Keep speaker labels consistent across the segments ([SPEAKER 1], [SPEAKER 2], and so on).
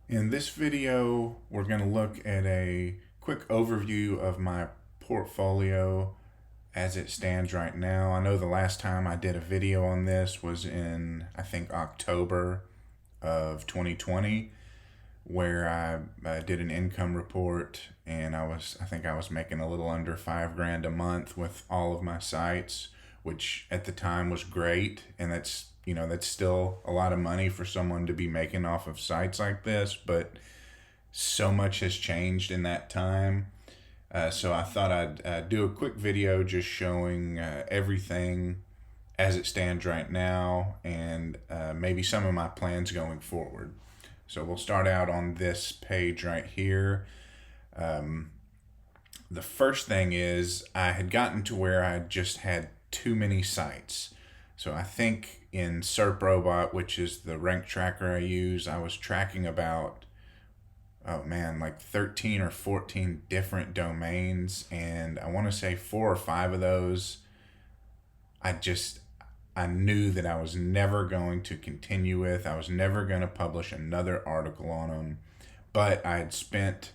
[SPEAKER 1] In this video, we're going to look at a quick overview of my portfolio as it stands right now. I know the last time I did a video on this was in, I think, October of 2020, where I did an income report, and I think I was making a little under $5,000 a month with all of my sites, which at the time was great. And that's still a lot of money for someone to be making off of sites like this, but so much has changed in that time. So I thought I'd do a quick video just showing everything as it stands right now, and maybe some of my plans going forward. So we'll start out on this page right here. The first thing is I had gotten to where I just had too many sites. So I think in SerpRobot, which is the rank tracker I use, I was tracking about, like 13 or 14 different domains. And I want to say 4 or 5 of those, I knew that I was never going to continue with. I was never going to publish another article on them. But I had spent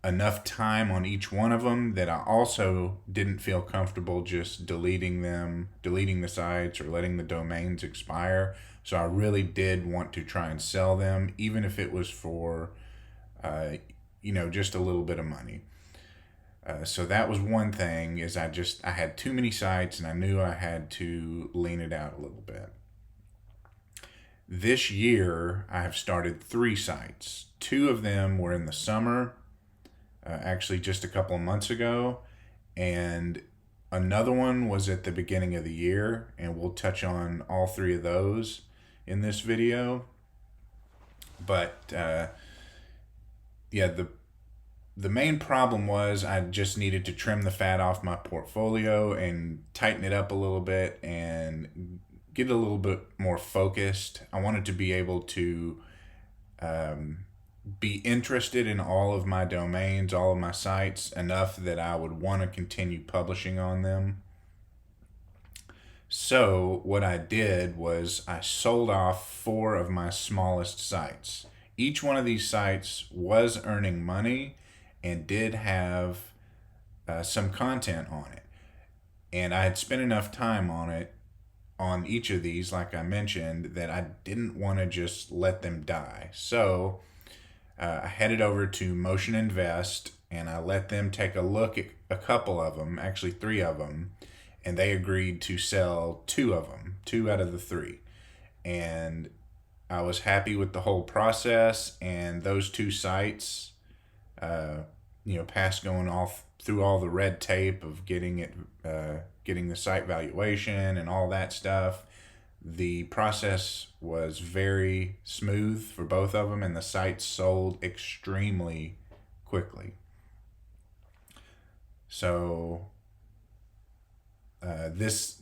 [SPEAKER 1] enough time on each one of them that I also didn't feel comfortable just deleting the sites or letting the domains expire. So I really did want to try and sell them, even if it was for, just a little bit of money. So that was one thing, is I had too many sites and I knew I had to lean it out a little bit. This year, I have started 3 sites. 2 of them were in the summer, actually just a couple of months ago, and another one was at the beginning of the year, and we'll touch on all 3 of those in this video. But the main problem was I just needed to trim the fat off my portfolio and tighten it up a little bit and get a little bit more focused. I wanted to be able to be interested in all of my domains, all of my sites, enough that I would want to continue publishing on them. So what I did was I sold off 4 of my smallest sites. Each one of these sites was earning money and did have some content on it. And I had spent enough time on each of these, like I mentioned, that I didn't want to just let them die. So I headed over to Motion Invest, and I let them take a look at a couple of them, actually 3 of them, and they agreed to sell 2 of them, 2 out of the 3. And I was happy with the whole process, and those 2 sites, past going off through all the red tape of getting the site valuation and all that stuff. The process was very smooth for both of them, and the sites sold extremely quickly. So this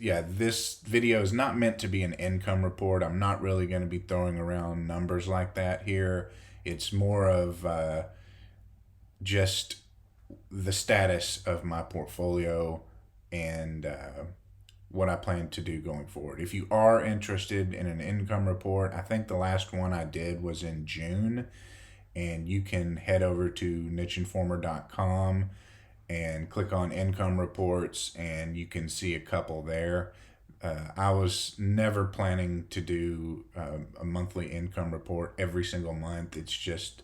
[SPEAKER 1] video is not meant to be an income report. I'm not really going to be throwing around numbers like that here. It's more of just the status of my portfolio and what I plan to do going forward. If you are interested in an income report, I think the last one I did was in June, and you can head over to nicheinformer.com and click on income reports, and you can see a couple there. I was never planning to do a monthly income report every single month. It's just,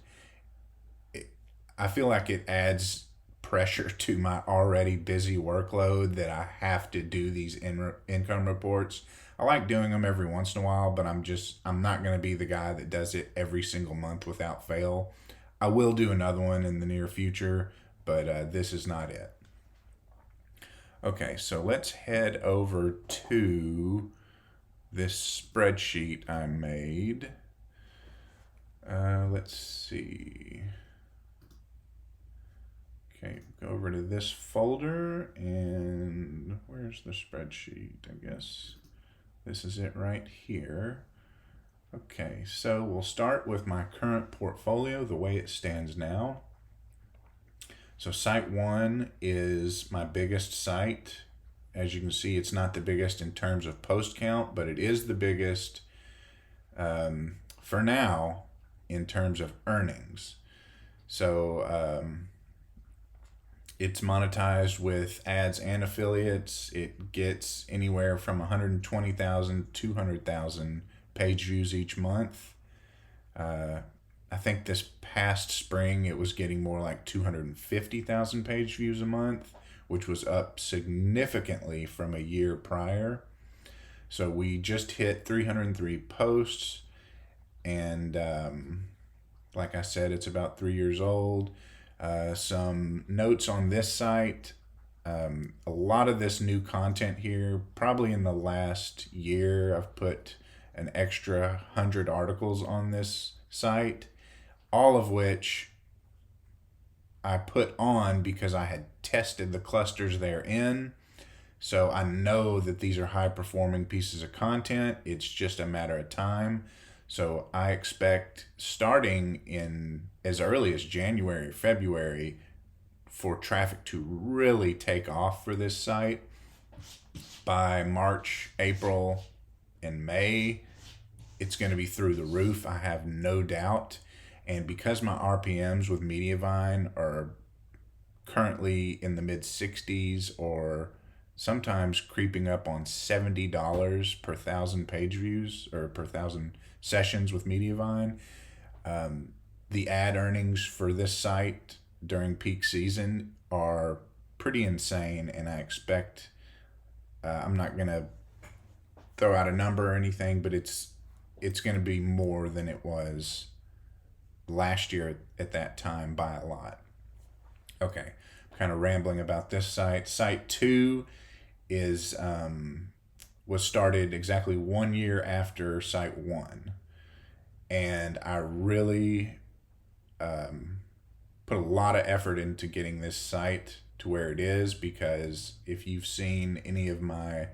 [SPEAKER 1] I feel like it adds pressure to my already busy workload that I have to do these income reports. I like doing them every once in a while, but I'm not going to be the guy that does it every single month without fail. I will do another one in the near future, but this is not it. Okay, so let's head over to this spreadsheet I made. Let's see. Okay, go over to this folder, and where's the spreadsheet? I guess this is it right here. Okay, so we'll start with my current portfolio, the way it stands now. So site 1 is my biggest site As you can see, it's not the biggest in terms of post count, but it is the biggest for now in terms of earnings. So it's monetized with ads and affiliates. It gets anywhere from 120,000 to 200,000 page views each month. I think this past spring it was getting more like 250,000 page views a month, which was up significantly from a year prior. So we just hit 303 posts, and like I said, it's about 3 years old. Some notes on this site. A lot of this new content here, probably in the last year, I've put an extra 100 articles on this site, all of which I put on because I had tested the clusters they're in. So I know that these are high performing pieces of content. It's just a matter of time. So I expect starting in as early as January, February, for traffic to really take off for this site. By March, April, and May, it's going to be through the roof. I have no doubt. And because my RPMs with Mediavine are currently in the mid 60s or sometimes creeping up on $70 per thousand page views or per thousand sessions with Mediavine, the ad earnings for this site during peak season are pretty insane. And I expect, I'm not going to throw out a number or anything, but it's going to be more than it was last year at that time by a lot. Okay, kind of rambling about this site. Site 2 is was started exactly 1 year after Site 1, and I really put a lot of effort into getting this site to where it is, because if you've seen any of my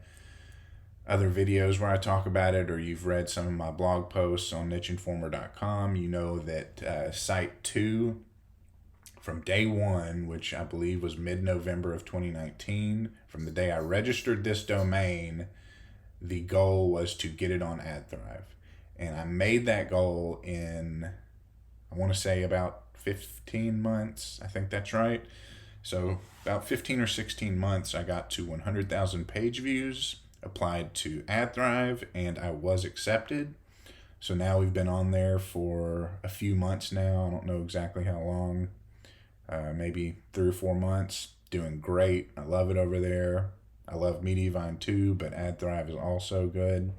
[SPEAKER 1] other videos where I talk about it, or you've read some of my blog posts on nicheinformer.com, you know that Site 2, from day one, which I believe was mid-November of 2019, from the day I registered this domain, the goal was to get it on AdThrive. And I made that goal in, I want to say, about 15 months. I think that's right. So about 15 or 16 months, I got to 100,000 page views, applied to AdThrive, and I was accepted. So now we've been on there for a few months now. I don't know exactly how long, maybe 3 or 4 months. Doing great. I love it over there. I love Mediavine too, but AdThrive is also good.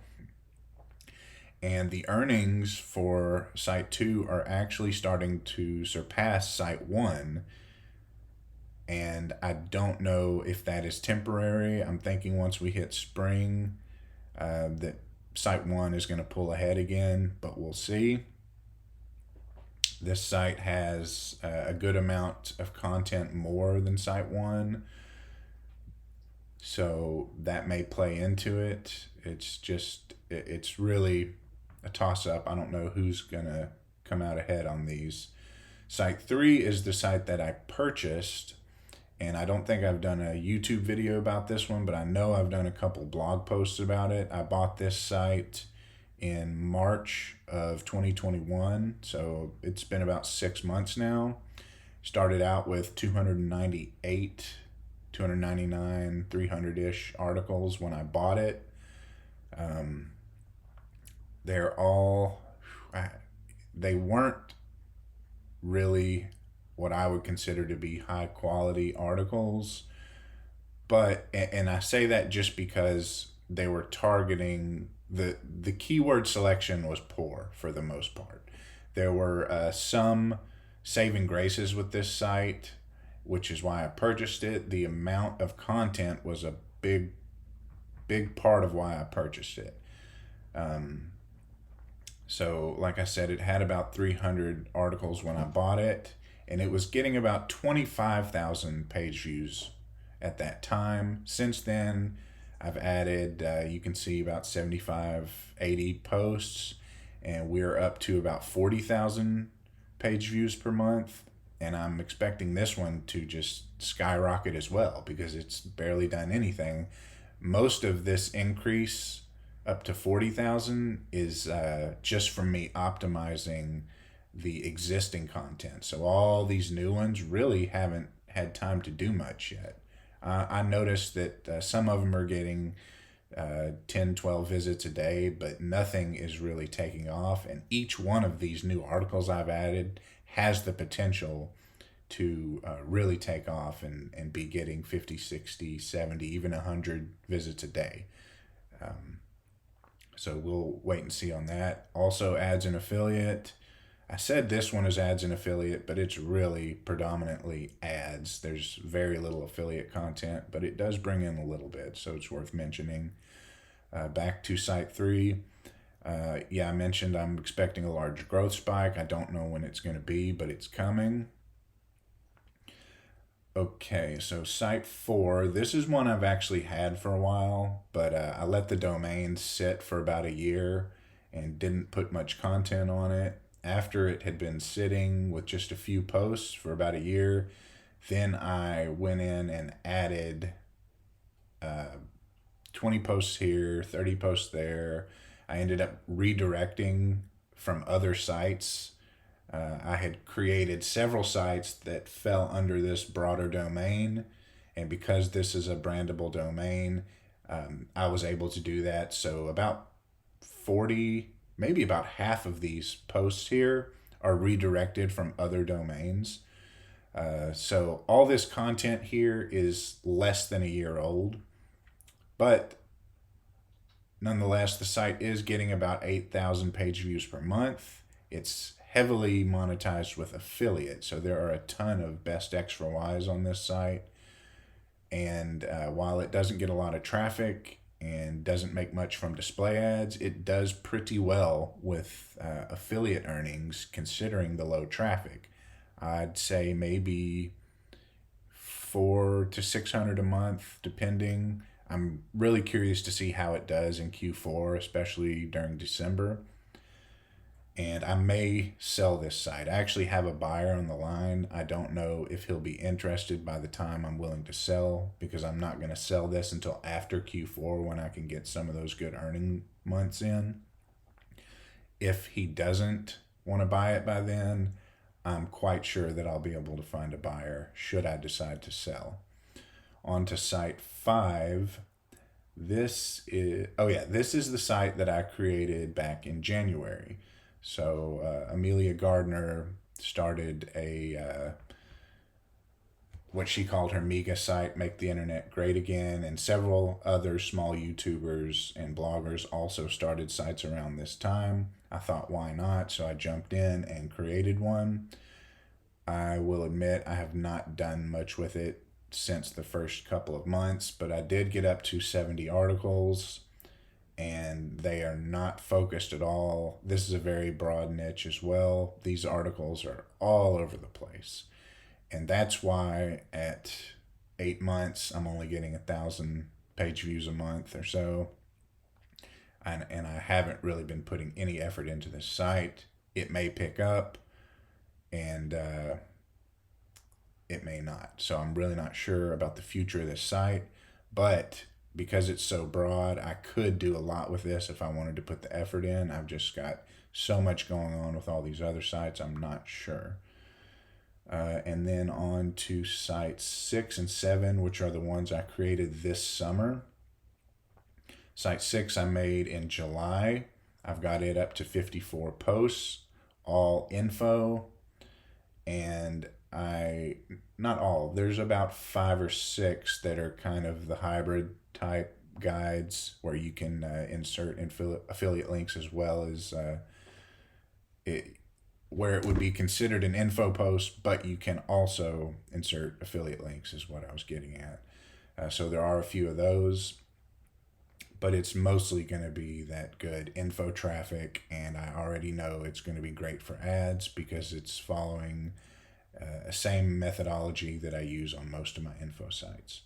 [SPEAKER 1] And the earnings for Site 2 are actually starting to surpass Site 1. And I don't know if that is temporary. I'm thinking once we hit spring, that Site 1 is going to pull ahead again, but we'll see. This site has a good amount of content more than Site 1, so that may play into it. It's really a toss-up. I don't know who's going to come out ahead on these. Site 3 is the site that I purchased, and I don't think I've done a YouTube video about this one, but I know I've done a couple blog posts about it. I bought this site in March of 2021, so it's been about 6 months now. Started out with 298, 299, 300-ish articles when I bought it. They weren't really what I would consider to be high quality articles, but, and I say that just because they were targeting the keyword selection was poor for the most part. There were some saving graces with this site, which is why I purchased it. The amount of content was a big part of why I purchased it. So like I said, it had about 300 articles when I bought it, and it was getting about 25,000 page views at that time. Since then, I've added, you can see about 75, 80 posts, and we're up to about 40,000 page views per month. And I'm expecting this one to just skyrocket as well, because it's barely done anything. Most of this increase up to 40,000 is just from me optimizing the existing content. So all these new ones really haven't had time to do much yet. I noticed that some of them are getting 10, 12 visits a day, but nothing is really taking off. And each one of these new articles I've added has the potential to really take off and be getting 50, 60, 70, even 100 visits a day. So we'll wait and see on that. Also, ads and affiliate. I said this one is ads and affiliate, but it's really predominantly ads. There's very little affiliate content, but it does bring in a little bit, so it's worth mentioning. Back to site 3. Yeah, I mentioned I'm expecting a large growth spike. I don't know when it's going to be, but it's coming. Okay, so site 4, this is one I've actually had for a while, but I let the domain sit for about a year and didn't put much content on it. After it had been sitting with just a few posts for about a year, then I went in and added uh, 20 posts here, 30 posts there. I ended up redirecting from other sites. I had created several sites that fell under this broader domain, and because this is a brandable domain, I was able to do that. So about 40, maybe about half of these posts here are redirected from other domains. So all this content here is less than a year old, but nonetheless, the site is getting about 8,000 page views per month. It's heavily monetized with affiliate, so there are a ton of best X for Ys on this site. And while it doesn't get a lot of traffic and doesn't make much from display ads, it does pretty well with affiliate earnings considering the low traffic. I'd say maybe 400 to 600 a month, depending. I'm really curious to see how it does in Q4, especially during December. And I may sell this site. I actually have a buyer on the line. I don't know if he'll be interested by the time I'm willing to sell, because I'm not going to sell this until after Q4 when I can get some of those good earning months in. If he doesn't want to buy it by then, I'm quite sure that I'll be able to find a buyer should I decide to sell. On to site 5. This is the site that I created back in January. So Amelia Gardner started what she called her MEGA site, Make the Internet Great Again, and several other small YouTubers and bloggers also started sites around this time. I thought, why not? So I jumped in and created one. I will admit I have not done much with it since the first couple of months, but I did get up to 70 articles, and they are not focused at all. This is a very broad niche as well. These articles are all over the place. And that's why at 8 months, I'm only getting 1,000 page views a month or so. And I haven't really been putting any effort into this site. It may pick up, and it may not. So I'm really not sure about the future of this site. But because it's so broad, I could do a lot with this if I wanted to put the effort in. I've just got so much going on with all these other sites, I'm not sure. And then on to sites 6 and 7, which are the ones I created this summer. Site 6 I made in July. I've got it up to 54 posts, all info. And not all, there's about 5 or 6 that are kind of the hybrid type guides where you can insert affiliate links, as well as where it would be considered an info post, but you can also insert affiliate links, is what I was getting at. So there are a few of those, but it's mostly going to be that good info traffic, and I already know it's going to be great for ads because it's following same methodology that I use on most of my info sites.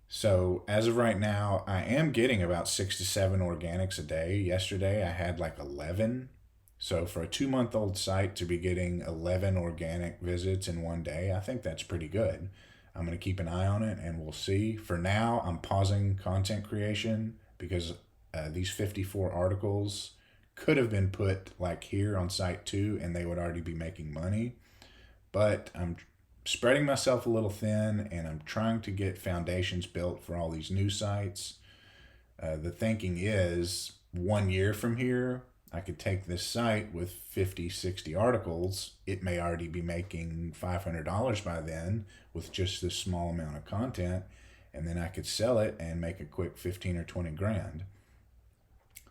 [SPEAKER 1] So as of right now, I am getting about 6 to 7 organics a day. Yesterday I had like 11. So for a 2-month-old site to be getting 11 organic visits in one day, I think that's pretty good. I'm going to keep an eye on it and we'll see. For now, I'm pausing content creation because these 54 articles could have been put like here on site 2 and they would already be making money. But I'm spreading myself a little thin and I'm trying to get foundations built for all these new sites. The thinking is 1 year from here, I could take this site with 50, 60 articles. It may already be making $500 by then with just this small amount of content. And then I could sell it and make a quick 15 or 20 grand.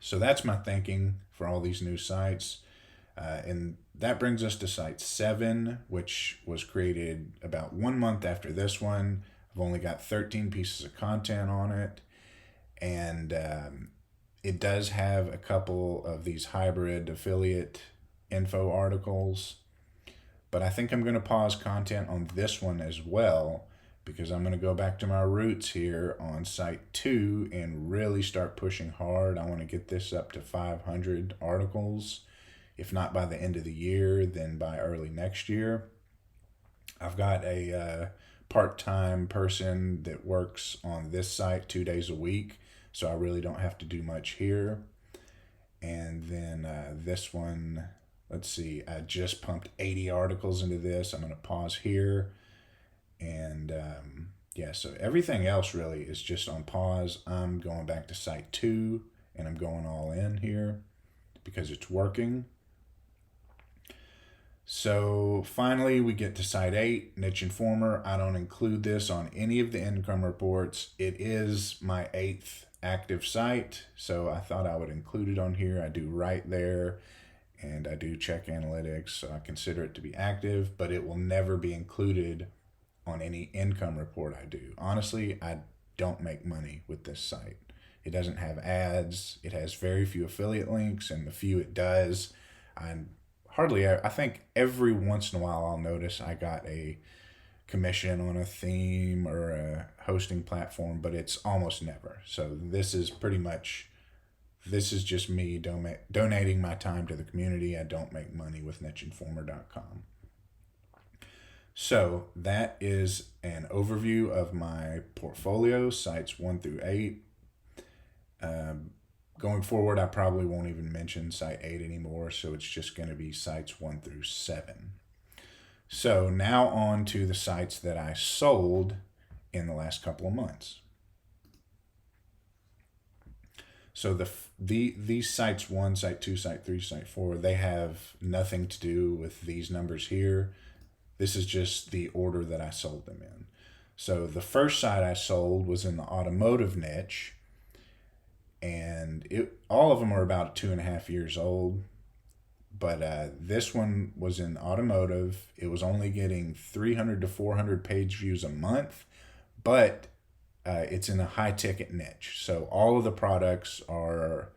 [SPEAKER 1] So that's my thinking for all these new sites. And that brings us to site 7, which was created about 1 month after this one. I've only got 13 pieces of content on it. And it does have a couple of these hybrid affiliate info articles. But I think I'm going to pause content on this one as well because I'm going to go back to my roots here on site 2 and really start pushing hard. I want to get this up to 500 articles. If not by the end of the year, then by early next year. I've got a part-time person that works on this site 2 days a week, so I really don't have to do much here. And then this one, let's see, I just pumped 80 articles into this. I'm going to pause here. And yeah, so everything else really is just on pause. I'm going back to site 2 and I'm going all in here because it's working. So finally, we get to site 8, Niche Informer. I don't include this on any of the income reports. It is my 8th active site, so I thought I would include it on here. I do right there, and I do check analytics, so I consider it to be active, but it will never be included on any income report I do. Honestly, I don't make money with this site. It doesn't have ads. It has very few affiliate links, and the few it does, I think every once in a while I'll notice I got a commission on a theme or a hosting platform, but it's almost never. So this is just me donating my time to the community. I don't make money with nicheinformer.com. So that is an overview of my portfolio, sites 1 through 8. Going forward, I probably won't even mention site 8 anymore, so it's just going to be sites 1 through 7. So now on to the sites that I sold in the last couple of months. So these sites 1, site 2, site 3, site 4, they have nothing to do with these numbers here. This is just the order that I sold them in. So the first site I sold was in the automotive niche. And all of them are about 2.5 years old, but this one was in automotive. It was only getting 300 to 400 page views a month, but it's in a high ticket niche. So all of the products are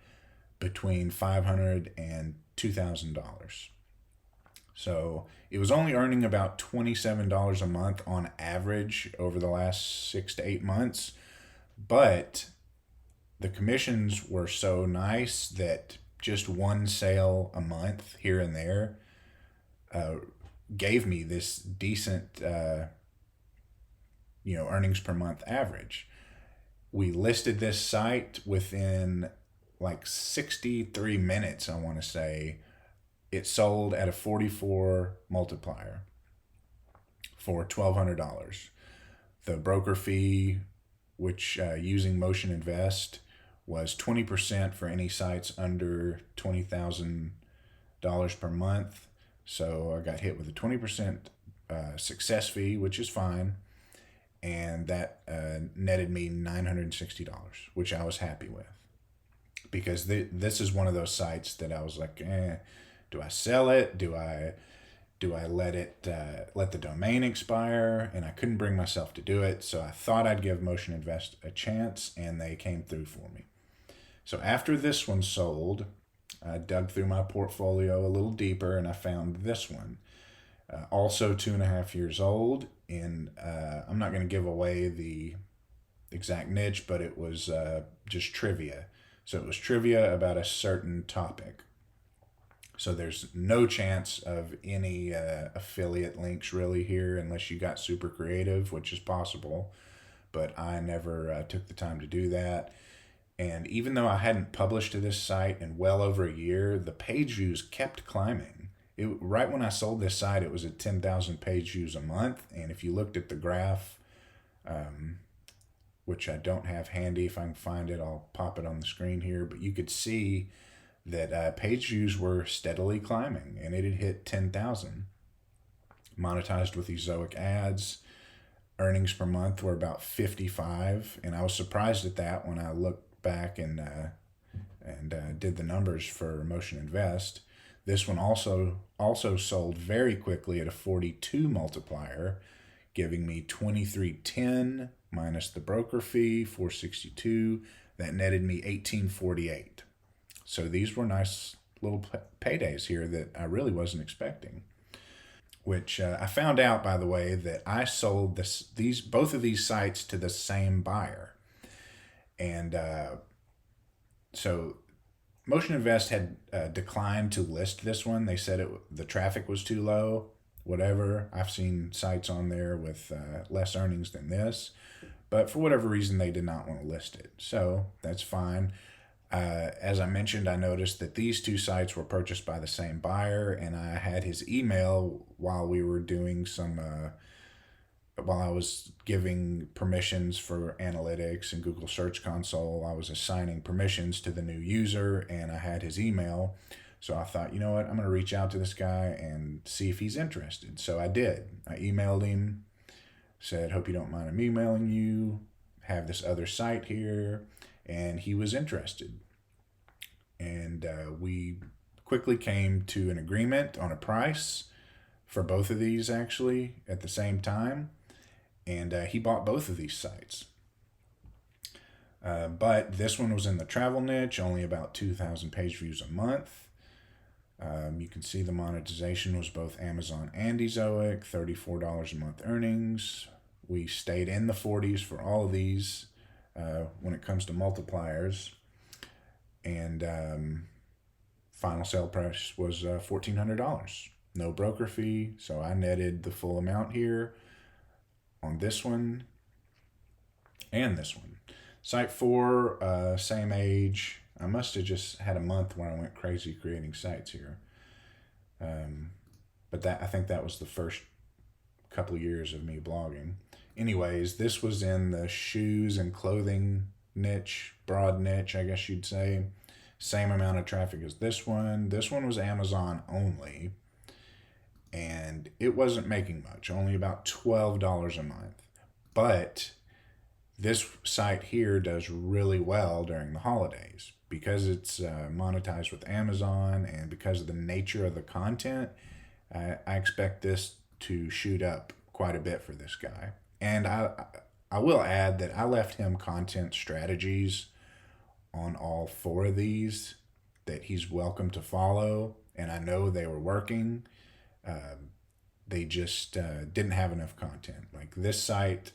[SPEAKER 1] between $500 and $2,000. So it was only earning about $27 a month on average over the last 6 to 8 months, but the commissions were so nice that just one sale a month here and there gave me this decent, earnings per month average. We listed this site within like 63 minutes, I want to say. It sold at a 44 multiplier for $1,200. The broker fee, which using Motion Invest, was 20% for any sites under $20,000 per month. So I got hit with a 20% success fee, which is fine. And that netted me $960, which I was happy with. Because this is one of those sites that I was like, do I sell it? Do I let the domain expire? And I couldn't bring myself to do it. So I thought I'd give Motion Invest a chance, and they came through for me. So after this one sold, I dug through my portfolio a little deeper and I found this one. Also 2.5 years old. And I'm not going to give away the exact niche, but it was just trivia. So it was trivia about a certain topic. So there's no chance of any affiliate links really here unless you got super creative, which is possible. But I never took the time to do that. And even though I hadn't published to this site in well over a year, the page views kept climbing. Right when I sold this site, it was at 10,000 page views a month. And if you looked at the graph, um, which I don't have handy, if I can find it, I'll pop it on the screen here. But you could see that page views were steadily climbing, and it had hit 10,000. Monetized with these Zoic ads. Earnings per month were about 55, and I was surprised at that when I looked back and did the numbers for Motion Invest. This one also sold very quickly at a 42 multiplier, giving me 2310 minus the broker fee, 462. That netted me 1848. So these were nice little paydays here that I really wasn't expecting. Which I found out, by the way, that I sold both of these sites to the same buyer, and so Motion Invest had declined to list this one. They said the traffic was too low. Whatever. I've seen sites on there with less earnings than this, but for whatever reason they did not want to list it. So that's fine. As I mentioned, I noticed that these two sites were purchased by the same buyer, and I had his email while we were doing while I was giving permissions for analytics and Google Search Console. I was assigning permissions to the new user, and I had his email. So I thought, you know what, I'm going to reach out to this guy and see if he's interested. So I did. I emailed him, said, hope you don't mind I'm emailing you, have this other site here. And he was interested. And we quickly came to an agreement on a price for both of these actually at the same time. And he bought both of these sites. But this one was in the travel niche, only about 2,000 page views a month. You can see the monetization was both Amazon and Ezoic, $34 a month earnings. We stayed in the 40s for all of these. When it comes to multipliers, and final sale price was $1,400. No broker fee, so I netted the full amount here on this one and this one. Site 4, same age. I must have just had a month where I went crazy creating sites here. But I think that was the first couple of years of me blogging. Anyways, this was in the shoes and clothing niche, broad niche, I guess you'd say. Same amount of traffic as this one. This one was Amazon only, and it wasn't making much, only about $12 a month. But this site here does really well during the holidays because it's monetized with Amazon, and because of the nature of the content, I expect this to shoot up quite a bit for this guy. And I will add that I left him content strategies on all 4 of these that he's welcome to follow, and I know they were working. They just didn't have enough content. Like this site,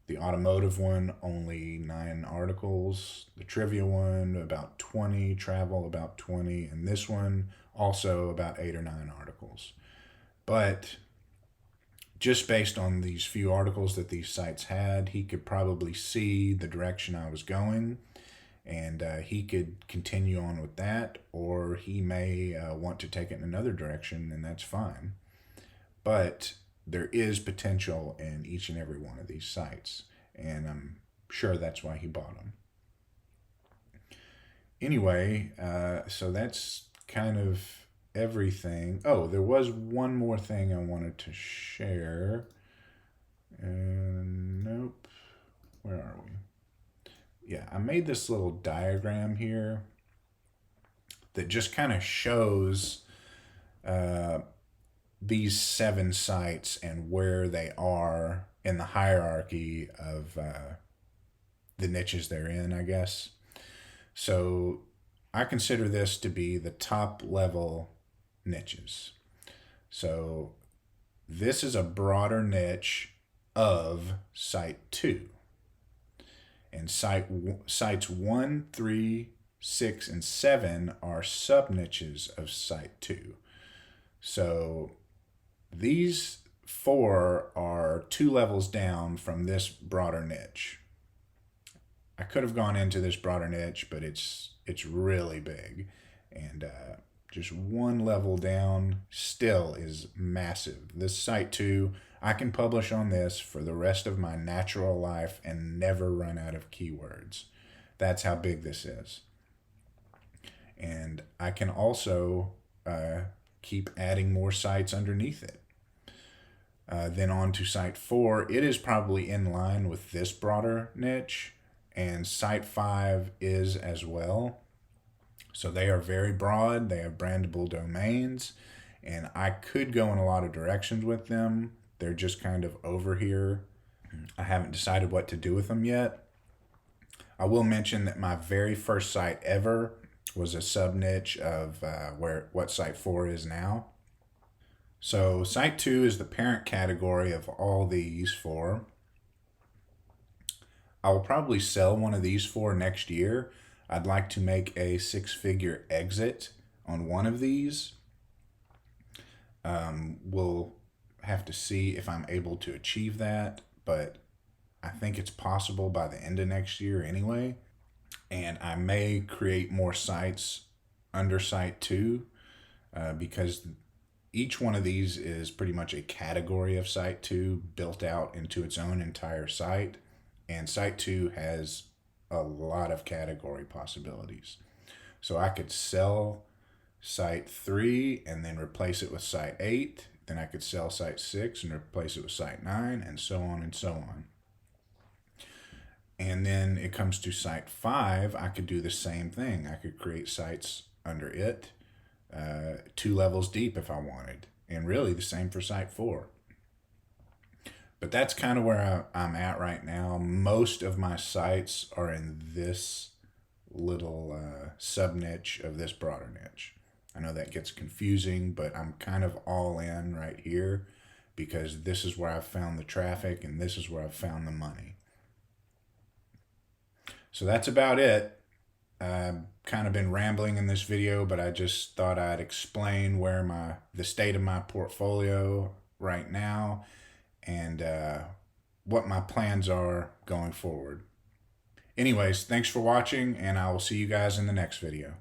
[SPEAKER 1] the automotive one, only 9 articles. The trivia one, about 20. Travel, about 20. And this one, also about 8 or 9 articles. But just based on these few articles that these sites had, he could probably see the direction I was going, and he could continue on with that, or he may want to take it in another direction, and that's fine. But there is potential in each and every one of these sites, and I'm sure that's why he bought them. Anyway, so that's kind of everything. Oh, there was one more thing I wanted to share. Nope. Where are we? Yeah, I made this little diagram here that just kind of shows these 7 sites and where they are in the hierarchy of the niches they're in, I guess. So I consider this to be the top level niches. So this is a broader niche of site 2. And sites 1, 3, 6, and 7 are sub niches of Site 2. So these 4 are 2 levels down from this broader niche. I could have gone into this broader niche, but it's really big, and just 1 level down still is massive. This Site 2, I can publish on this for the rest of my natural life and never run out of keywords. That's how big this is. And I can also keep adding more sites underneath it. Then on to Site 4. It is probably in line with this broader niche, and Site 5 is as well. So they are very broad. They have brandable domains, and I could go in a lot of directions with them. They're just kind of over here. I haven't decided what to do with them yet. I will mention that my very first site ever was a sub niche of what Site 4 is now. So Site 2 is the parent category of all these 4. I will probably sell one of these 4 next year. I'd like to make a 6-figure exit on one of these. We'll have to see if I'm able to achieve that, but I think it's possible by the end of next year anyway. And I may create more sites under Site 2 because each one of these is pretty much a category of Site 2 built out into its own entire site. And Site 2 has a lot of category possibilities. So I could sell Site 3 and then replace it with Site 8. Then I could sell Site 6 and replace it with Site 9, and so on and so on. And then it comes to Site 5, I could do the same thing. I could create sites under it, 2 levels deep if I wanted. And really the same for Site 4. But that's kind of where I'm at right now. Most of my sites are in this little sub niche of this broader niche. I know that gets confusing, but I'm kind of all in right here because this is where I've found the traffic and this is where I've found the money. So that's about it. I've kind of been rambling in this video, but I just thought I'd explain where the state of my portfolio right now and what my plans are going forward. Anyways, thanks for watching, and I will see you guys in the next video.